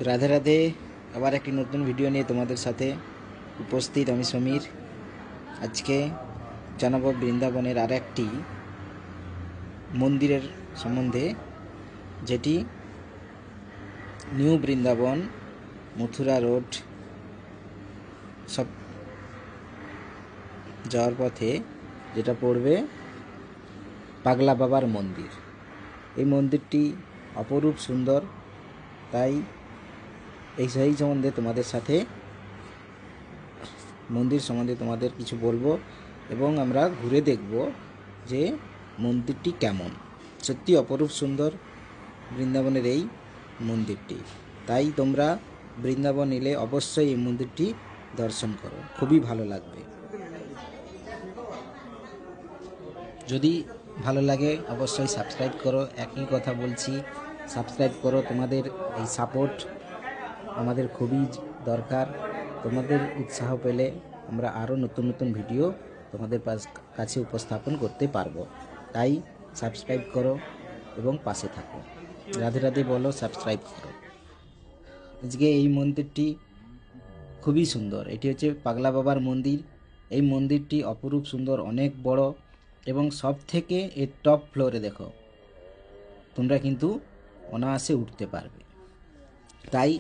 রাধে রাধে। আবার একটি নতুন ভিডিও নিয়ে তোমাদের সাথে উপস্থিত আমি সমীর। আজকে জানাবো বৃন্দাবনের আর একটি মন্দিরের সম্বন্ধে, যেটি নিউ বৃন্দাবন মথুরা রোড সব যাওয়ার পথে যেটা পড়বে পাগলা বাবার মন্দির। এই মন্দিরটি অপরূপ সুন্দর, তাই এই সম্বন্ধে তোমাদের সাথে মন্দির সম্বন্ধে তোমাদের কিছু বলবো এবং আমরা ঘুরে দেখব যে মন্দিরটি কেমন। সত্যি অপরূপ সুন্দর বৃন্দাবনের এই মন্দিরটি, তাই তোমরা বৃন্দাবন এলে অবশ্যই এই মন্দিরটি দর্শন করো, খুবই ভালো লাগবে। যদি ভালো লাগে অবশ্যই সাবস্ক্রাইব করো। একই কথা বলছি, সাবস্ক্রাইব করো। তোমাদের এই সাপোর্ট আমাদের খুবই দরকার। তোমাদের উৎসাহ পেলে আমরা আরও নতুন নতুন ভিডিও তোমাদের কাছে উপস্থাপন করতে পারবো। তাই সাবস্ক্রাইব করো এবং পাশে থাকো। রাধে রাধে বলো, সাবস্ক্রাইব করো। আজকে এই মন্দিরটি খুবই সুন্দর। এটি হচ্ছে পাগলা বাবার মন্দির। এই মন্দিরটি অপরূপ সুন্দর, অনেক বড় এবং সব থেকে এর টপ ফ্লোরে দেখো, তোমরা কিন্তু অনায়াসে উঠতে পারবে। তাই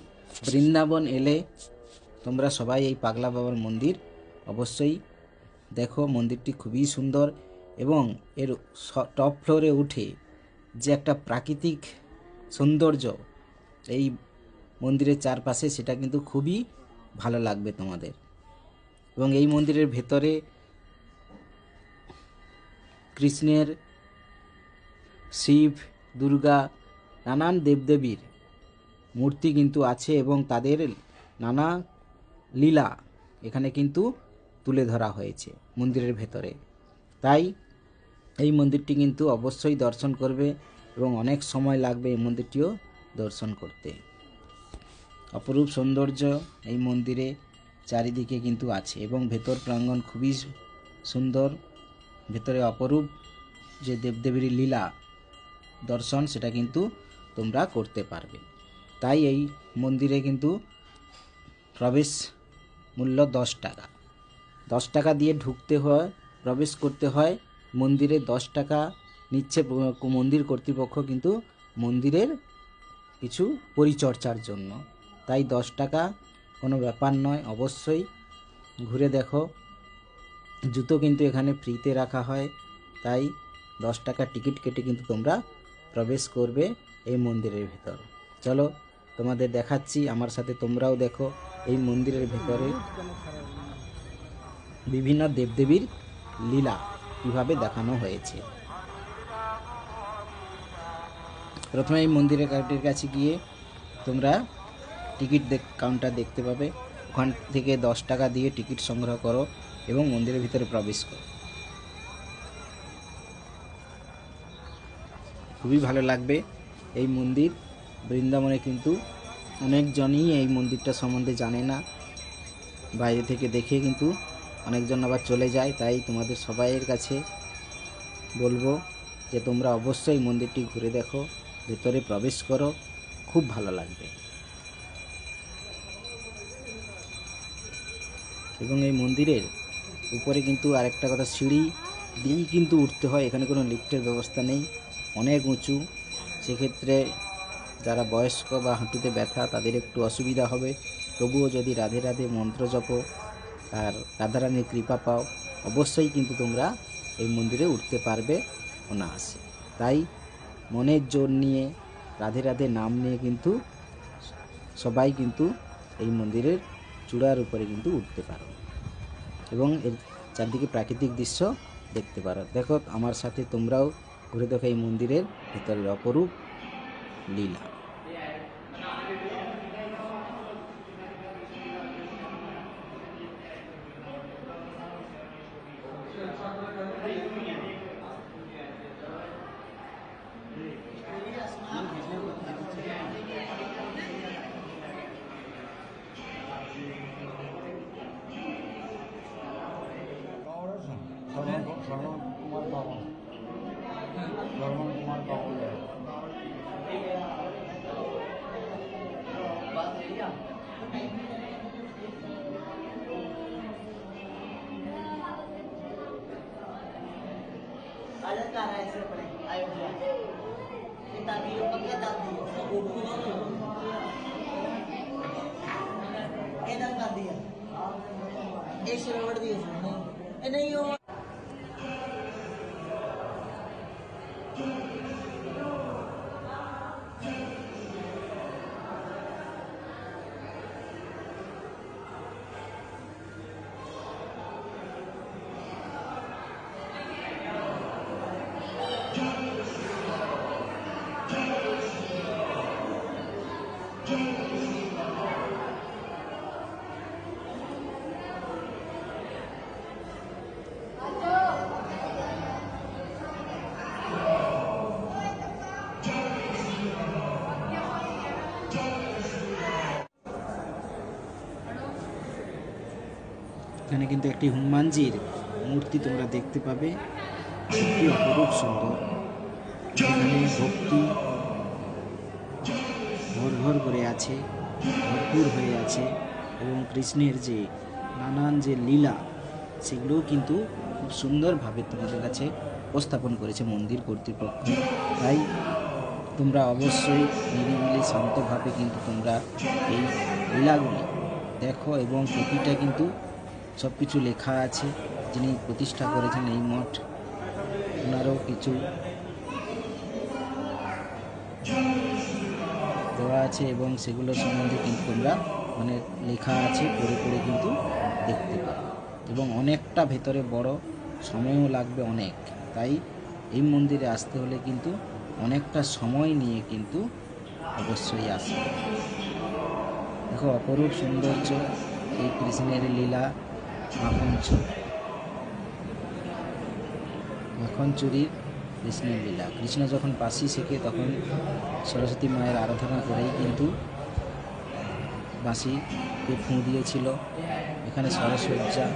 বৃন্দাবন এলে তোমরা সবাই এই পাগলা বাবার মন্দির অবশ্যই দেখো। মন্দিরটি খুবই সুন্দর এবং এর টপ ফ্লোরে উঠে যে একটা প্রাকৃতিক সৌন্দর্য এই মন্দিরের চারপাশে, সেটা কিন্তু খুবই ভালো লাগবে তোমাদের। এবং এই মন্দিরের ভেতরে কৃষ্ণের, শিব, দুর্গা, নানান দেবদেবীর মূর্তি কিন্তু আছে এবং তাদের নানা লীলা এখানে কিন্তু তুলে ধরা হয়েছে মন্দিরের ভেতরে। তাই এই মন্দিরটি কিন্তু অবশ্যই দর্শন করবে এবং অনেক সময় লাগবে এই মন্দিরটিও দর্শন করতে। অপরূপ সৌন্দর্য এই মন্দিরে চারিদিকে কিন্তু আছে এবং ভেতর প্রাঙ্গণ খুবই সুন্দর। ভেতরে অপরূপ যে দেবদেবীর লীলা দর্শন, সেটা কিন্তু তোমরা করতে পারবে। তাই এই মন্দিরে কিন্তু প্রবেশ মূল্য 10 টাকা। 10 টাকা দিয়ে ঢুকতে হয়, প্রবেশ করতে হয়। মন্দিরে 10 টাকা নিচ্ছে মন্দির কর্তৃপক্ষ, কিন্তু মন্দিরের কিছু পরিচর্যার জন্য। তাই 10 টাকা কোনো ব্যাপার নয়, অবশ্যই ঘুরে দেখো। জুতো কিন্তু এখানে ফ্রিতে রাখা হয়, তাই 10 টাকা টিকিট কেটে কিন্তু তোমরা প্রবেশ করবে এই মন্দিরের ভেতর। চলো তোমাদের দেখাচ্ছি, আমার সাথে তোমরাও দেখো এই মন্দিরের ভেতরে বিভিন্ন দেবদেবীর লীলা কিভাবে দেখানো হয়েছে। প্রথমে এই মন্দিরের কাছে গিয়ে তোমরা টিকিট কাউন্টার দেখতে পাবে। ওখান থেকে 10 টাকা দিয়ে টিকিট সংগ্রহ করো এবং মন্দিরের ভিতরে প্রবেশ করো। খুবই ভালো লাগবে এই মন্দির। বৃন্দাবনে কিন্তু অনেকজনই এই মন্দিরটা সম্বন্ধে জানে না, বাইরে থেকে দেখে কিন্তু অনেকজন আবার চলে যায়। তাই তোমাদের সবাইয়ের কাছে বলবো যে তোমরা অবশ্যই মন্দিরটি ঘুরে দেখো, ভেতরে প্রবেশ করো, খুব ভালো লাগবে। এবং এই মন্দিরের উপরে কিন্তু আরেকটা কথা, সিঁড়ি দিয়েই কিন্তু উঠতে হয়, এখানে কোনো লিফটের ব্যবস্থা নেই, অনেক উঁচু। সেক্ষেত্রে যারা বয়স্ক বা হাঁটুতে ব্যথা, তাদের একটু অসুবিধা হবে। তবুও যদি রাধে রাধে মন্ত্র জপো আর রাধারানীর কৃপা পাও, অবশ্যই কিন্তু তোমরা এই মন্দিরে উঠতে পারবে অনায়াসে। তাই মনের জোর নিয়ে, রাধে রাধে নাম নিয়ে কিন্তু সবাই কিন্তু এই মন্দিরের চূড়ার উপরে কিন্তু উঠতে পারো এবং এর চারদিকে প্রাকৃতিক দৃশ্য দেখতে পারো। দেখো আমার সাথে তোমরাও ঘুরে দেখো এই মন্দিরের ভিতরের অপরূপ লীলা। শ্রবণ কুমার বাবা। कर रहा है ऐसे पड़े अयोध्या पिता भी पक्के दादी एकदम कर दिया एक रोड दिया नहीं हो এখানে কিন্তু একটি হনুমানজির মূর্তি তোমরা দেখতে পাবে, সত্যি অপরূপ সুন্দর। এখানে ভক্তি ঘর ঘর করে আছে, ভরপুর হয়ে আছে এবং কৃষ্ণের যে নানান যে লীলা সেগুলোও কিন্তু খুব সুন্দরভাবে তোমাদের কাছে উপস্থাপন করেছে মন্দির কর্তৃপক্ষ। তাই তোমরা অবশ্যই নিরিবিলি শান্তভাবে কিন্তু তোমরা এই লীলাগুলি দেখো এবং প্রতিটা কিন্তু সব কিছু লেখা আছে। যিনি প্রতিষ্ঠা করেছেন এই মঠ ওনারও কিছু দেওয়া আছে এবং সেগুলো সম্বন্ধে কিন্তু তোমরা মানে লেখা আছে, পড়ে পড়ে কিন্তু দেখতে পাবে এবং অনেকটা ভেতরে বড়, সময়ও লাগবে অনেক। তাই এই মন্দিরে আসতে হলে কিন্তু অনেকটা সময় নিয়ে কিন্তু অবশ্যই আসবে। দেখো অপরূপ সৌন্দর্য এই কৃষ্ণের লীলা। মাখন চুরির কৃষ্ণের লীলা। কৃষ্ণ যখন বাঁশি শেখে তখন সরস্বতী মায়ের আরাধনা করেই কিন্তু বাঁশিকে ফুঁ দিয়েছিল। এখানে সরসজ্জা,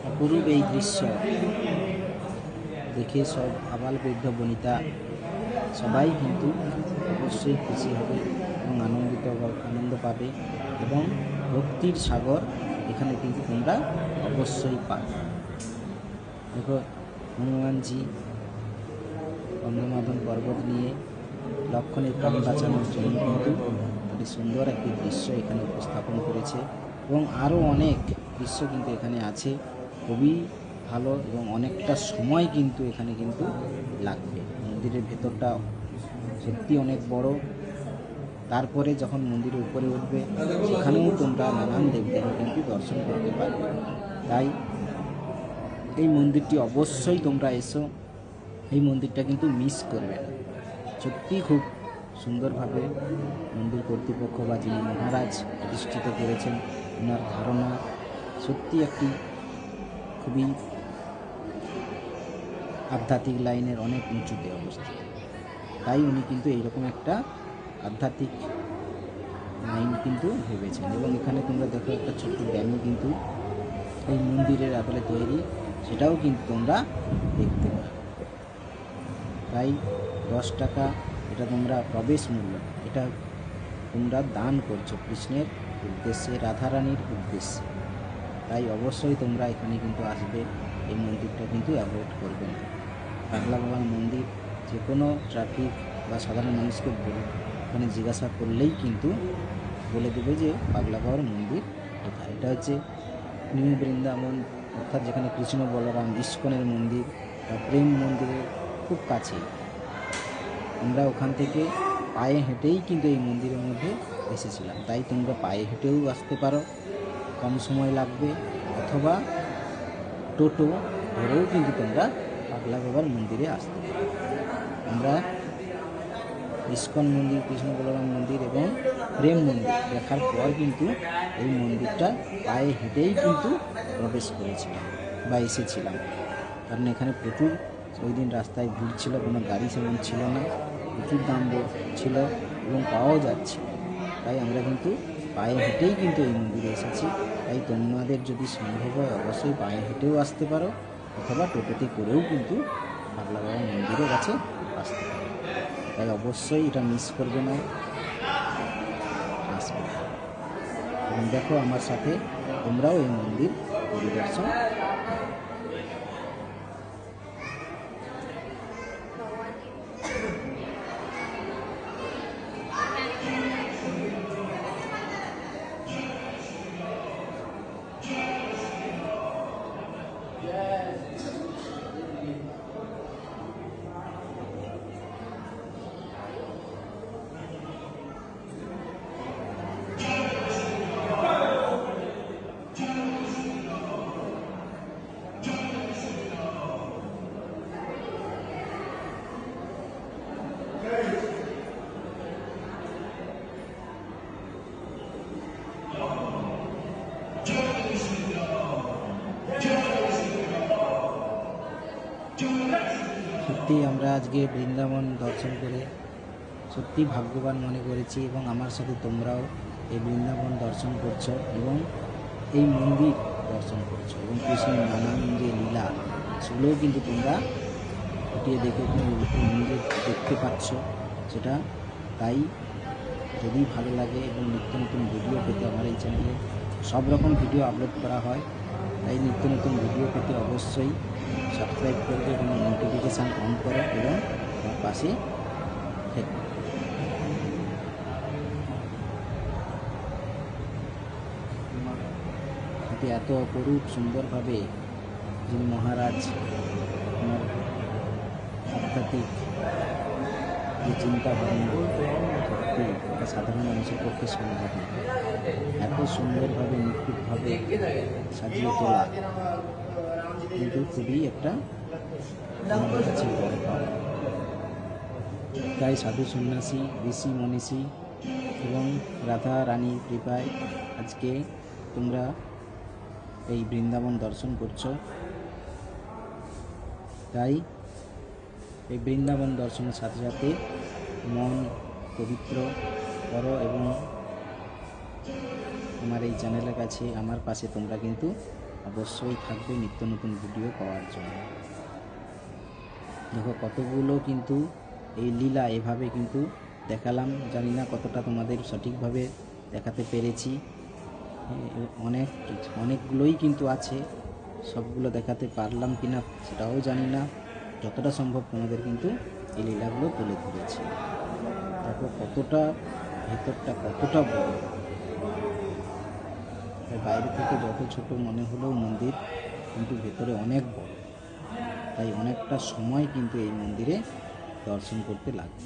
অপরূপ এই দৃশ্য দেখে সব আবাল বৃদ্ধ বনিতা সবাই কিন্তু অবশ্যই খুশি হবে এবং আনন্দ পাবে এবং ভক্তির সাগর এখানে কিন্তু তোমরা অবশ্যই পাবে। দেখো হনুমানজি গন্ধমাদন পর্বত নিয়ে লক্ষণের প্রাণ বাঁচানোর জন্য কিন্তু একটি সুন্দর একটি দৃশ্য এখানে উপস্থাপন করেছে এবং আরও অনেক দৃশ্য কিন্তু এখানে আছে। খুবই ভালো এবং অনেকটা সময় কিন্তু এখানে কিন্তু লাগবে। মন্দিরের ভেতরটা সত্যি অনেক বড়। তারপরে যখন মন্দিরের উপরে উঠবে সেখানেও তোমরা নানান দেবদেবী কিন্তু দর্শন করতে পারবে। তাই এই মন্দিরটি অবশ্যই তোমরা এসো, এই মন্দিরটা কিন্তু মিস করবে না। সত্যি খুব সুন্দরভাবে মন্দির কর্তৃপক্ষ বা যিনি মহারাজ প্রতিষ্ঠিত করেছেন ওনার ধারণা সত্যি একটি খুবই আধ্যাত্মিক লাইনের অনেক উঁচুতে অবস্থিত। তাই উনি কিন্তু এইরকম একটা আধ্যাত্মিক লাইন কিন্তু ভেবেছেন এবং এখানে তোমরা দেখো একটা ছোট্ট ড্যামও কিন্তু এই মন্দিরের আদলে তৈরি, সেটাও কিন্তু তোমরা দেখতে পাবে। তাই 10 টাকা এটা তোমরা প্রবেশ মূল্য, এটা তোমরা দান করছো কৃষ্ণের উদ্দেশ্যে, রাধারানীর উদ্দেশ্যে। তাই অবশ্যই তোমরা এখানে কিন্তু আসবে, এই মন্দিরটা কিন্তু অ্যাভয়েড করবে না। পাগলা বাবার মন্দির যে কোনো ট্রাফিক বা সাধারণ মানুষকে ওখানে জিজ্ঞাসা করলেই কিন্তু বলে দেবে যে পাগলা বাবার মন্দির কোথায়। এটা হচ্ছে নিউ বৃন্দাবন, অর্থাৎ যেখানে কৃষ্ণ বলরাম ইস্কনের মন্দির বা প্রেম মন্দিরের খুব কাছে। আমরা ওখান থেকে পায়ে হেঁটেই কিন্তু এই মন্দিরের মধ্যে এসেছিলাম। তাই তোমরা পায়ে হেঁটেও আসতে পারো, কম সময় লাগবে, অথবা টোটো ধরেও কিন্তু তোমরা পাগলা বাবার মন্দিরে আসতে পারো। আমরা ইস্কন মন্দির, কৃষ্ণ বলরাম মন্দির এবং প্রেম মন্দির দেখার পর কিন্তু এই মন্দিরটা পায়ে হেঁটেই কিন্তু প্রবেশ করেছিলাম বা এসেছিলাম। কারণ এখানে প্রচুর ওই দিন রাস্তায় ভিড় ছিল, কোনো গাড়ি সেমন ছিল না, প্রচুর দাম ছিল এবং পাওয়াও যাচ্ছিল। তাই আমরা কিন্তু পায়ে হেঁটেই কিন্তু এই মন্দিরে এসেছি। তাই তোমাদের যদি সম্ভব হয় অবশ্যই পায়ে হেঁটেও আসতে পারো, অথবা টোটোতে করেও কিন্তু পাগলা বাবা মন্দিরের কাছে আসতে পারো। তাই অবশ্যই এটা মিস করবে না, আসবে। এবং দেখো আমার সাথে তোমরাও এই মন্দির পরিদর্শন। সত্যি আমরা আজকে বৃন্দাবন দর্শন করে সত্যি ভাগ্যবান মনে করেছি, এবং আমার সাথে তোমরাও এই বৃন্দাবন দর্শন করছো এবং এই মন্দির দর্শন করছো, এবং কৃষ্ণের নানান যে লীলা সেগুলোও কিন্তু তোমরা ফুটিয়ে দেখে নিজে দেখতে পাচ্ছ। সেটা তাই যদি ভালো লাগে এবং নিত্য নতুন ভিডিও পেতে আমার এই চ্যানেলে সব রকম ভিডিও আপলোড করা হয়, তাই নিত্য নতুন ভিডিও পেতে অবশ্যই সাবস্ক্রাইব করবে এবং নোটিফিকেশান অন করো এবং আমার পাশে থেকো। এটি এত অপরূপ সুন্দরভাবে যিনি মহারাজ আমার আধ্যাত্মিক যে চিন্তা ভাবনা সত্যি এটা সাধারণ মানুষের পক্ষে সম্ভব নয়। এত সুন্দরভাবে নিখুঁতভাবে সাজিয়ে তোলা কিন্তু খুবই একটা আমার কাছে বড় পাওয়া। তাই সাধু সন্ন্যাসী, ঋষি মনীষী এবং রাধা রানীর কৃপায় আজকে তোমরা এই বৃন্দাবন দর্শন করছো। তাই এই বৃন্দাবন দর্শনের সাথে সাথে মন পবিত্র করো এবং আমার এই চ্যানেলের কাছে আমার পাশে তোমরা কিন্তু অবশ্যই থাকবে নিত্য নতুন ভিডিও পাওয়ার জন্য। দেখো কতগুলো কিন্তু এই লীলা এভাবে কিন্তু দেখালাম, জানি না কতটা তোমাদের সঠিকভাবে দেখাতে পেরেছি। অনেকগুলোই কিন্তু আছে, সবগুলো দেখাতে পারলাম কিনা সেটাও জানি না। যতটা সম্ভব তোমাদের কিন্তু এই লীলাগুলো তুলে ধরেছি। দেখো কতটা ভেতরটা কতটা বড়, বাইরে থেকে যত ছোট মনে হলেও মন্দির কিন্তু ভেতরে অনেক বড়। তাই অনেকটা সময় কিন্তু এই মন্দিরে দর্শন করতে লাগবে।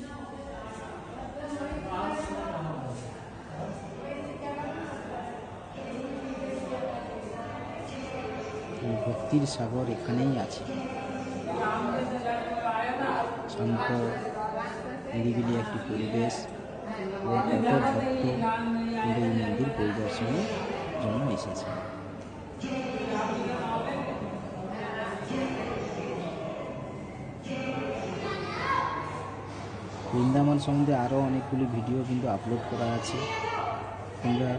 এই ভক্তির সাগর এখানেই আছে। শান্ত নিরিবিলি একটি পরিবেশ এবং কত ভক্ত কিন্তু এই মন্দির পরিদর্শনের জন্য এসেছে। বৃন্দাবন সম্বন্ধে আরও অনেকগুলি ভিডিও কিন্তু আপলোড করা আছে, তোমরা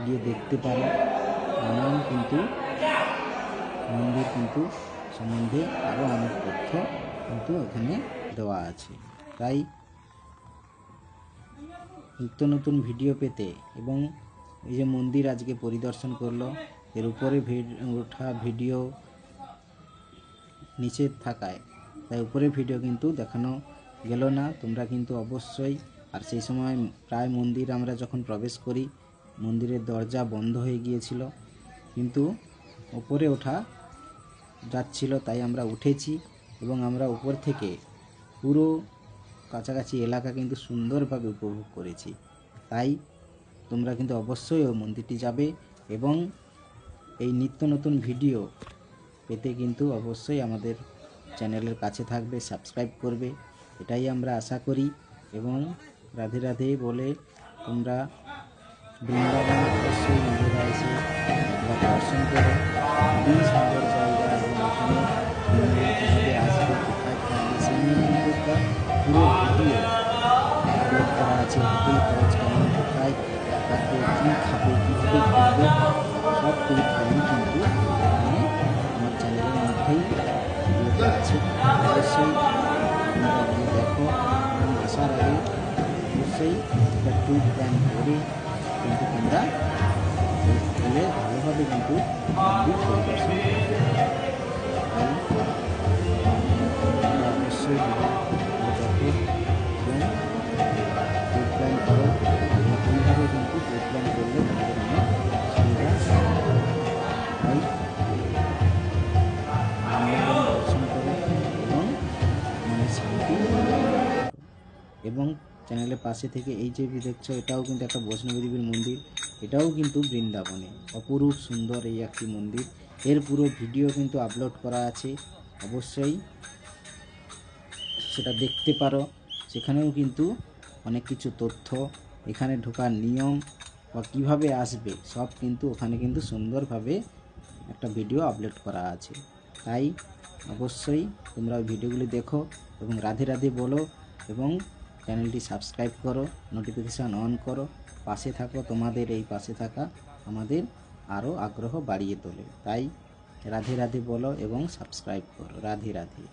গিয়ে দেখতে পারো। নানান কিন্তু মন্দির কিন্তু সম্বন্ধে আরও অনেক তথ্য কিন্তু এখানে দেওয়া আছে। তাই নিত্য নতুন ভিডিও পেতে এবং এই যে মন্দির আজকে পরিদর্শন করলো, এর উপরে ওঠা ভিডিও নিচে থাকায় তাই উপরে ভিডিও কিন্তু দেখানো গেল না। তোমরা কিন্তু অবশ্যই, আর সেই সময় প্রায় মন্দির আমরা যখন প্রবেশ করি মন্দিরের দরজা বন্ধ হয়ে গিয়েছিল, কিন্তু উপরে ওঠা যাচ্ছিল, তাই আমরা উঠেছি এবং আমরা উপর থেকে পুরো কাছাকাছি এলাকা কিন্তু সুন্দরভাবে উপভোগ করেছি। তাই তোমরা কিন্তু অবশ্যই ওই মন্দিরটি যাবে এবং এই নিত্য নতুন ভিডিও পেতে কিন্তু অবশ্যই আমাদের চ্যানেলের কাছে থাকবে, সাবস্ক্রাইব করবে, এটাই আমরা আশা করি। এবং রাধে রাধে বলে তোমরা বৃন্দাবন অবশ্যই নিজেরা এসে দর্শন করে। খুবই সুন্দর জায়গা এবং এখানে কীভাবে আসবে, কোথায় থাকবে সেই নিয়ে কিন্তু একটা পুরো ভিডিও আপলোড করা আছে। হোটেল খরচ কেমন, কোথায় থাকবে, কী খাবে, কীভাবে ঘুরবে, সব ক্লিপগুলি কিন্তু এখানে আমার চ্যানেলের মধ্যেই ভিডিওটা আছে। অবশ্যই তোমরা গিয়ে দেখো এবং আসার আগে অবশ্যই একটা ট্যুর প্ল্যান করে কিন্তু তোমরা এলে ভালোভাবে কিন্তু মন্দির পরিদর্শন করতে পারবে। তাই তোমরা অবশ্যই প্ল্যান করো, এইভাবে কিন্তু প্ল্যান করলে তোমাদের অনেক সুবিধা। তাই দর্শন করো এবং মনের শান্তি এবং চ্যানেলের পাশে থেকে এই যে দেখছো এটাও কিন্তু একটা বৈষ্ণবী দেবীর মন্দির, এটাও কিন্তু বৃন্দাবনে অপরূপ সুন্দর এই একটি মন্দির। এর পুরো ভিডিও কিন্তু আপলোড করা আছে, অবশ্যই সেটা দেখতে পারো। সেখানেও কিন্তু অনেক কিছু তথ্য, এখানে ঢোকার নিয়ম বা কীভাবে আসবে সব কিন্তু ওখানে কিন্তু সুন্দরভাবে একটা ভিডিও আপলোড করা আছে। তাই অবশ্যই তোমরা ওই ভিডিওগুলি দেখো এবং রাধে রাধে বলো এবং চ্যানেলটি সাবস্ক্রাইব করো, নোটিফিকেশান অন করো, পাশে থাকো। তোমাদের এই পাশে থাকা আমাদের আরও আগ্রহ বাড়িয়ে তোলে। তাই রাধে রাধে বলো এবং সাবস্ক্রাইব করো। রাধে রাধে।